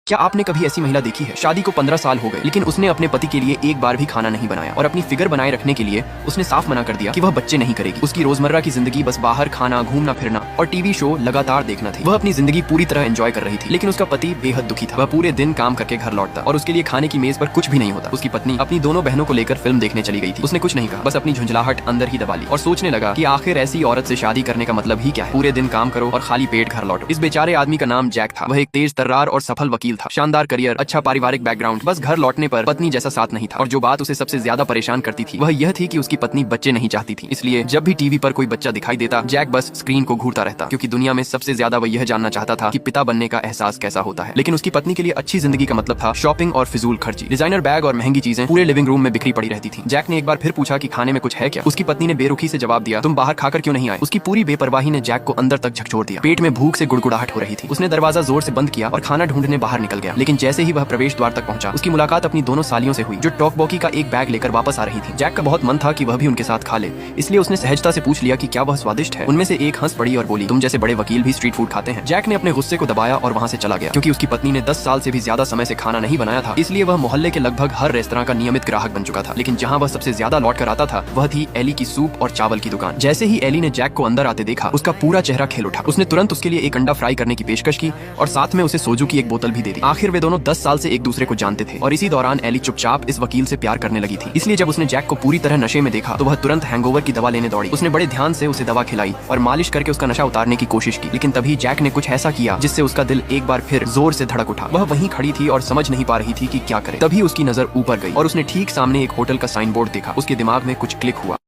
क्या आपने कभी ऐसी महिला देखी है, शादी को 15 साल हो गए लेकिन उसने अपने पति के लिए एक बार भी खाना नहीं बनाया और अपनी फिगर बनाए रखने के लिए उसने साफ मना कर दिया कि वह बच्चे नहीं करेगी। उसकी रोजमर्रा की जिंदगी बस बाहर खाना, घूमना फिरना और टीवी शो लगातार देखना थी। वह अपनी जिंदगी पूरी तरह एंजॉय कर रही थी, लेकिन उसका पति बेहद दुखी था। वह पूरे दिन काम करके घर लौटता और उसके लिए खाने की मेज पर कुछ भी नहीं होता। उसकी पत्नी अपनी दोनों बहनों को लेकर फिल्म देखने चली गई थी। उसने कुछ नहीं कहा, बस अपनी झुंझलाहट अंदर ही दबा ली और सोचने लगा कि आखिर ऐसी औरत से शादी करने का मतलब ही क्या है। पूरे दिन काम करो और खाली पेट घर लौटो। इस बेचारे आदमी का नाम जैक था। वह एक तेज तर्रार और सफल वकील था, शानदार करियर, अच्छा पारिवारिक बैकग्राउंड। बस घर लौटने पर पत्नी जैसा साथ नहीं था। और जो बात उसे सबसे ज्यादा परेशान करती थी वह यह थी कि उसकी पत्नी बच्चे नहीं चाहती थी। इसलिए जब भी टीवी पर कोई बच्चा दिखाई देता, जैक बस स्क्रीन को घूरता रहता, क्योंकि दुनिया में सबसे ज्यादा वह यह जानना चाहता था कि पिता बनने का एहसास कैसा होता है। लेकिन उसकी पत्नी के लिए अच्छी जिंदगी का मतलब था शॉपिंग और फिजूल खर्ची। डिजाइनर बैग और महंगी चीजें पूरे लिविंग रूम में बिखरी पड़ी रहती थी। जैक ने एक बार फिर पूछा कि खाने में कुछ है क्या। उसकी पत्नी ने बेरुखी से जवाब दिया, तुम बाहर खाकर क्यों नहीं आए। उसकी पूरी बेपरवाही ने जैक को अंदर तक झकझोर दिया। पेट में भूख से गुड़गुड़ाहट हो रही थी। उसने दरवाजा जोर से बंद किया और खाना ढूंढने बाहर निकल गया। लेकिन जैसे ही वह प्रवेश द्वार तक पहुंचा, उसकी मुलाकात अपनी दोनों सालियों से हुई, जो टॉकबॉकी का एक बैग लेकर वापस आ रही थी। जैक का बहुत मन था कि वह भी उनके साथ खा ले, इसलिए उसने सहजता से पूछ लिया कि क्या वह स्वादिष्ट है। उनमें से एक हंस पड़ी और बोली, तुम जैसे बड़े वकील भी स्ट्रीट फूड खाते हैं। जैक ने अपने गुस्से को दबाया और वहां से चला गया, क्योंकि उसकी पत्नी ने 10 साल से भी ज्यादा समय से खाना नहीं बनाया था। इसलिए वह मोहल्ले के लगभग हर रेस्तरां का नियमित ग्राहक बन चुका था। लेकिन जहां वह सबसे ज्यादा लौट कर आता था वह थी एली की सूप और चावल की दुकान। जैसे ही एली ने जैक को अंदर आते देखा, उसका पूरा चेहरा खेल उठा। उसने तुरंत उसके लिए एक अंडा फ्राई करने की पेशकश की और साथ में उसे सोजू की एक बोतल भी दे दी। आखिर वे दोनों 10 साल से एक दूसरे को जानते थे और इसी दौरान एली चुपचाप इस वकील से प्यार करने लगी थी। इसलिए जब उसने जैक को पूरी तरह नशे में देखा तो वह तुरंत हैंगओवर की दवा लेने दौड़ी। उसने बड़े ध्यान से उसे दवा खिलाई और मालिश करके उसका नशा उतारने की कोशिश की। लेकिन तभी जैक ने कुछ ऐसा किया जिससे उसका दिल एक बार फिर जोर से धड़क उठा। वह वहीं खड़ी थी और समझ नहीं पा रही थी कि क्या करे। तभी उसकी नजर ऊपर गई और उसने ठीक सामने एक होटल का साइन बोर्ड देखा। उसके दिमाग में कुछ क्लिक हुआ।